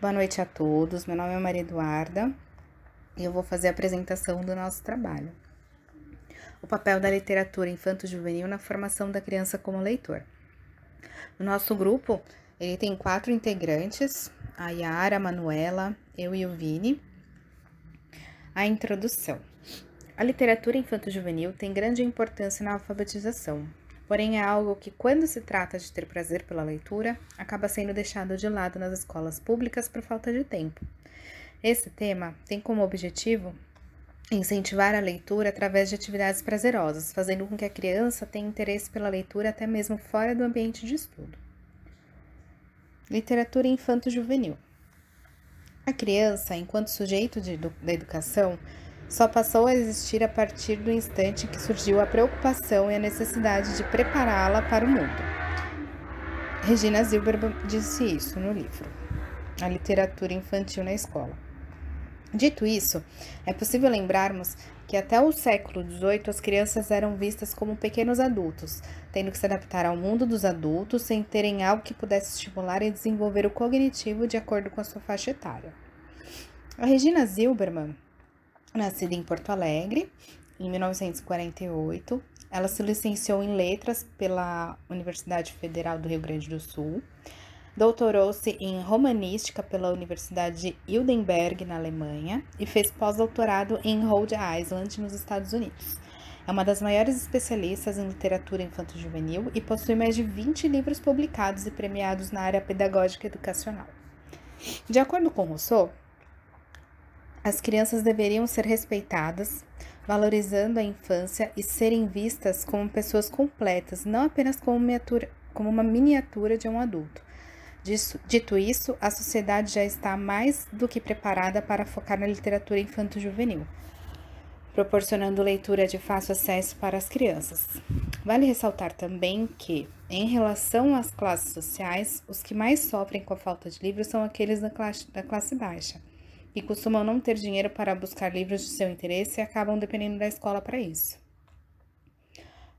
Boa noite a todos, meu nome é Maria Eduarda e eu vou fazer a apresentação do nosso trabalho. O papel da literatura infanto-juvenil na formação da criança como leitor. O nosso grupo, ele tem 4 integrantes, a Yara, a Manuela, eu e o Vini. A introdução. A literatura infanto-juvenil tem grande importância na alfabetização, porém é algo que, quando se trata de ter prazer pela leitura, acaba sendo deixado de lado nas escolas públicas por falta de tempo. Esse tema tem como objetivo incentivar a leitura através de atividades prazerosas, fazendo com que a criança tenha interesse pela leitura até mesmo fora do ambiente de estudo. Literatura infanto-juvenil. A criança, enquanto sujeito da educação, só passou a existir a partir do instante em que surgiu a preocupação e a necessidade de prepará-la para o mundo. Regina Zilberman disse isso no livro A Literatura Infantil na Escola. Dito isso, é possível lembrarmos que até o século XVIII as crianças eram vistas como pequenos adultos, tendo que se adaptar ao mundo dos adultos sem terem algo que pudesse estimular e desenvolver o cognitivo de acordo com a sua faixa etária. A Regina Zilberman, nascida em Porto Alegre, em 1948, ela se licenciou em Letras pela Universidade Federal do Rio Grande do Sul, doutorou-se em Romanística pela Universidade de Heidelberg, na Alemanha, e fez pós-doutorado em Rhode Island, nos Estados Unidos. É uma das maiores especialistas em literatura infanto-juvenil e possui mais de 20 livros publicados e premiados na área pedagógica e educacional. De acordo com Rousseau, as crianças deveriam ser respeitadas, valorizando a infância e serem vistas como pessoas completas, não apenas como uma miniatura de um adulto. Dito isso, a sociedade já está mais do que preparada para focar na literatura infanto-juvenil, proporcionando leitura de fácil acesso para as crianças. Vale ressaltar também que, em relação às classes sociais, os que mais sofrem com a falta de livros são aqueles da classe baixa, que costumam não ter dinheiro para buscar livros de seu interesse e acabam dependendo da escola para isso.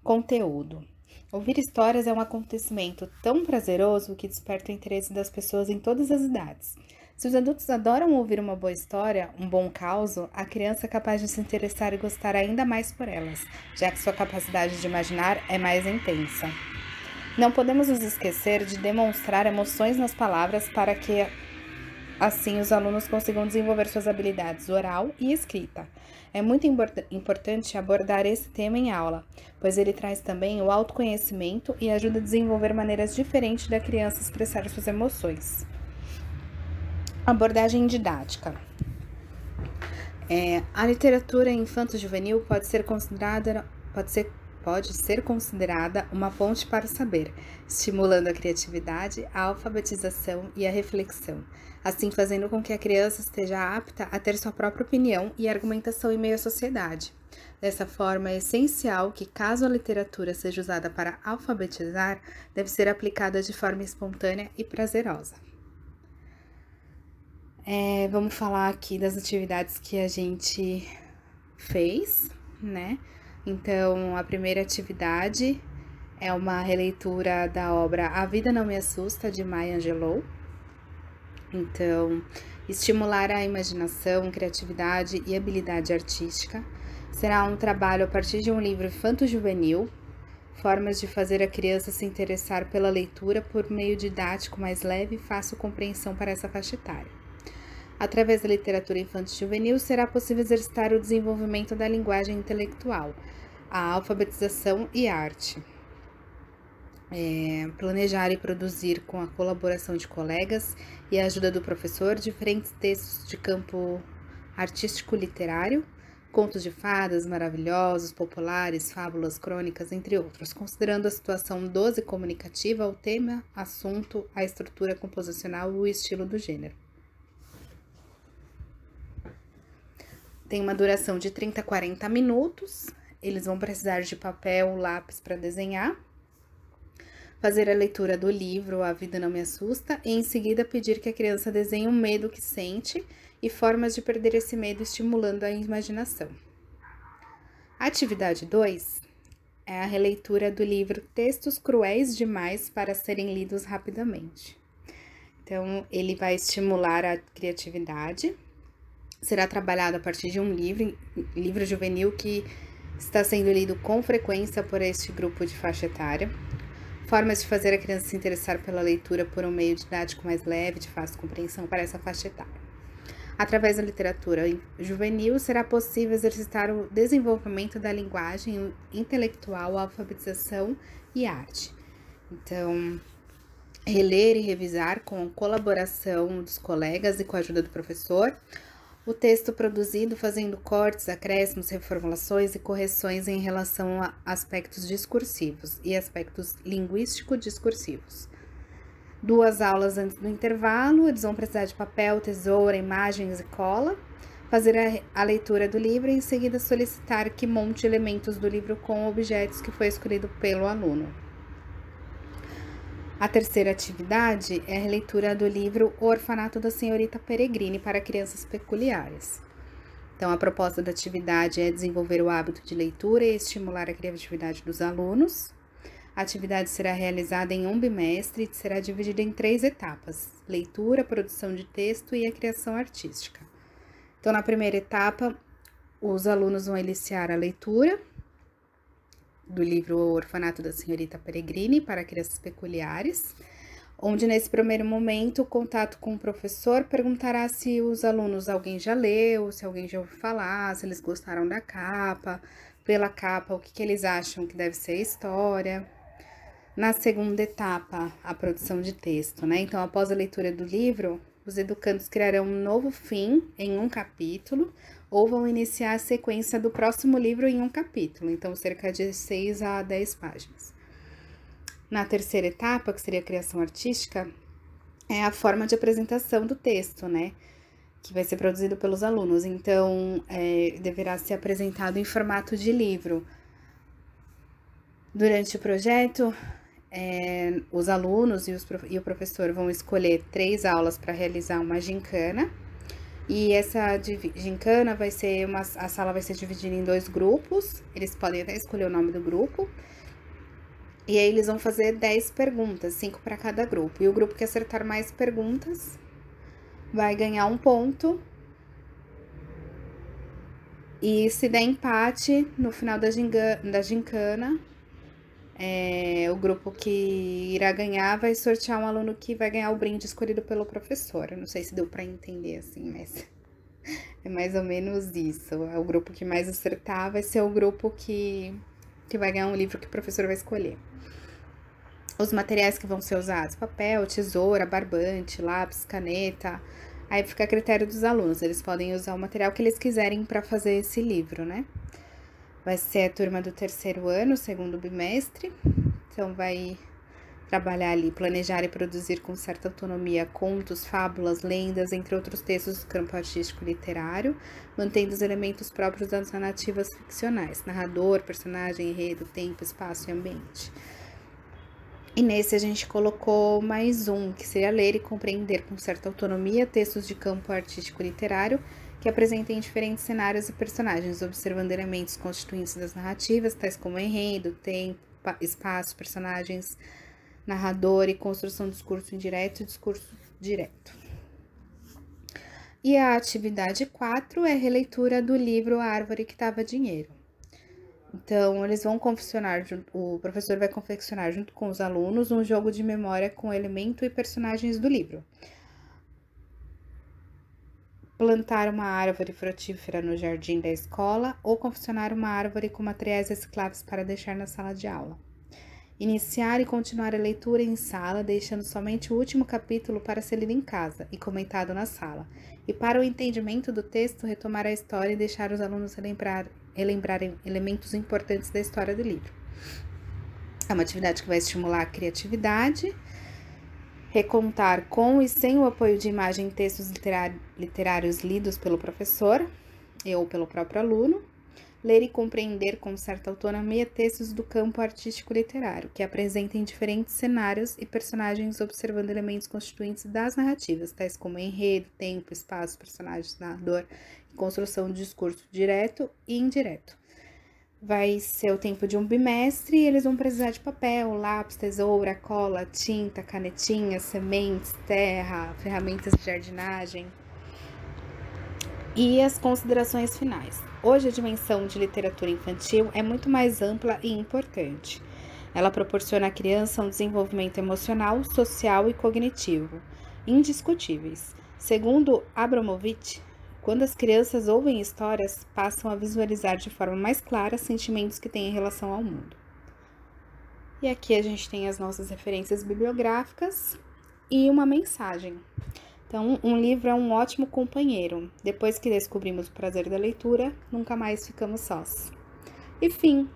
Conteúdo. Ouvir histórias é um acontecimento tão prazeroso que desperta o interesse das pessoas em todas as idades. Se os adultos adoram ouvir uma boa história, um bom causo, a criança é capaz de se interessar e gostar ainda mais por elas, já que sua capacidade de imaginar é mais intensa. Não podemos nos esquecer de demonstrar emoções nas palavras para que assim os alunos consigam desenvolver suas habilidades oral e escrita. É muito importante abordar esse tema em aula, pois ele traz também o autoconhecimento e ajuda a desenvolver maneiras diferentes da criança expressar suas emoções. Abordagem didática. A literatura infanto-juvenil pode ser considerada uma ponte para o saber, estimulando a criatividade, a alfabetização e a reflexão, assim fazendo com que a criança esteja apta a ter sua própria opinião e argumentação em meio à sociedade. Dessa forma, é essencial que, caso a literatura seja usada para alfabetizar, deve ser aplicada de forma espontânea e prazerosa. Vamos falar aqui das atividades que a gente fez, né? Então, a primeira atividade é uma releitura da obra A Vida Não Me Assusta, de Maya Angelou. Então, estimular a imaginação, criatividade e habilidade artística. Será um trabalho a partir de um livro infanto-juvenil, formas de fazer a criança se interessar pela leitura por meio didático mais leve e fácil compreensão para essa faixa etária. Através da literatura infanto-juvenil, será possível exercitar o desenvolvimento da linguagem intelectual, a alfabetização e a arte. Planejar e produzir com a colaboração de colegas e a ajuda do professor diferentes textos de campo artístico-literário, contos de fadas maravilhosos, populares, fábulas, crônicas, entre outros, considerando a situação doce e comunicativa, o tema, assunto, a estrutura composicional e o estilo do gênero. Tem uma duração de 30 a 40 minutos. Eles vão precisar de papel, lápis para desenhar. Fazer a leitura do livro A Vida Não Me Assusta e em seguida pedir que a criança desenhe o medo que sente e formas de perder esse medo estimulando a imaginação. Atividade 2 é a releitura do livro Textos Cruéis Demais para Serem Lidos Rapidamente. Então, ele vai estimular a criatividade. Será trabalhado a partir de um livro juvenil que está sendo lido com frequência por este grupo de faixa etária. Formas de fazer a criança se interessar pela leitura por um meio didático mais leve, de fácil compreensão para essa faixa etária. Através da literatura juvenil, será possível exercitar o desenvolvimento da linguagem intelectual, alfabetização e arte. Então, reler e revisar com a colaboração dos colegas e com a ajuda do professor, o texto produzido fazendo cortes, acréscimos, reformulações e correções em relação a aspectos discursivos e aspectos linguístico-discursivos. 2 aulas antes do intervalo, eles vão precisar de papel, tesoura, imagens e cola, fazer a leitura do livro e em seguida solicitar que monte elementos do livro com objetos que foi escolhido pelo aluno. A terceira atividade é a releitura do livro O Orfanato da Senhorita Peregrine para crianças peculiares. Então, a proposta da atividade é desenvolver o hábito de leitura e estimular a criatividade dos alunos. A atividade será realizada em um bimestre e será dividida em 3 etapas: leitura, produção de texto e a criação artística. Então, na primeira etapa, os alunos vão iniciar a leitura do livro O Orfanato da Senhorita Peregrine para crianças peculiares, onde nesse primeiro momento o contato com o professor perguntará se os alunos alguém já leu, se alguém já ouviu falar, se eles gostaram da capa, pela capa, o que eles acham que deve ser a história. Na segunda etapa, a produção de texto, né? Então, após a leitura do livro, os educandos criarão um novo fim em um capítulo ou vão iniciar a sequência do próximo livro em um capítulo, então cerca de 6 a 10 páginas. Na terceira etapa, que seria a criação artística, é a forma de apresentação do texto, né? Que vai ser produzido pelos alunos, então deverá ser apresentado em formato de livro. Durante o projeto, os alunos e o professor vão escolher 3 aulas para realizar uma gincana. E essa gincana vai ser a sala vai ser dividida em 2 grupos. Eles podem até escolher o nome do grupo. E aí eles vão fazer 10 perguntas, 5 para cada grupo. E o grupo que acertar mais perguntas vai ganhar 1 ponto. E se der empate, no final da gincana, o grupo que irá ganhar vai sortear um aluno que vai ganhar o brinde escolhido pelo professor. Eu não sei se deu para entender assim, mas é mais ou menos isso. O grupo que mais acertar vai ser o grupo que vai ganhar um livro que o professor vai escolher. Os materiais que vão ser usados: papel, tesoura, barbante, lápis, caneta. Aí fica a critério dos alunos, eles podem usar o material que eles quiserem para fazer esse livro, né? Vai ser a turma do 3º ano, 2º bimestre, então vai trabalhar ali, planejar e produzir com certa autonomia contos, fábulas, lendas, entre outros textos do campo artístico e literário, mantendo os elementos próprios das narrativas ficcionais: narrador, personagem, enredo, tempo, espaço e ambiente. E nesse a gente colocou mais um, que seria ler e compreender com certa autonomia textos de campo artístico e literário que apresentem diferentes cenários e personagens, observando elementos constituintes das narrativas, tais como enredo, tempo, espaço, personagens, narrador e construção do discurso indireto e discurso direto. E a atividade 4 é a releitura do livro A Árvore que Dava Dinheiro. Então, eles vão o professor vai confeccionar junto com os alunos um jogo de memória com elemento e personagens do livro. Plantar uma árvore frutífera no jardim da escola ou confeccionar uma árvore com materiais recicláveis para deixar na sala de aula. Iniciar e continuar a leitura em sala, deixando somente o último capítulo para ser lido em casa e comentado na sala. E para o entendimento do texto, retomar a história e deixar os alunos relembrarem elementos importantes da história do livro. É uma atividade que vai estimular a criatividade, recontar com e sem o apoio de imagem e textos literários lidos pelo professor ou pelo próprio aluno, ler e compreender com certa autonomia textos do campo artístico literário, que apresentem diferentes cenários e personagens observando elementos constituintes das narrativas, tais como enredo, tempo, espaço, personagens, narrador e construção de discurso direto e indireto. vai ser o tempo de um bimestre e eles vão precisar de papel, lápis, tesoura, cola, tinta, canetinha, sementes, terra, ferramentas de jardinagem. E as considerações finais. Hoje a dimensão de literatura infantil é muito mais ampla e importante. Ela proporciona à criança um desenvolvimento emocional, social e cognitivo, indiscutíveis. Segundo Abramovich, quando as crianças ouvem histórias, passam a visualizar de forma mais clara sentimentos que têm em relação ao mundo. E aqui a gente tem as nossas referências bibliográficas e uma mensagem. Então, um livro é um ótimo companheiro. Depois que descobrimos o prazer da leitura, nunca mais ficamos sós. E fim!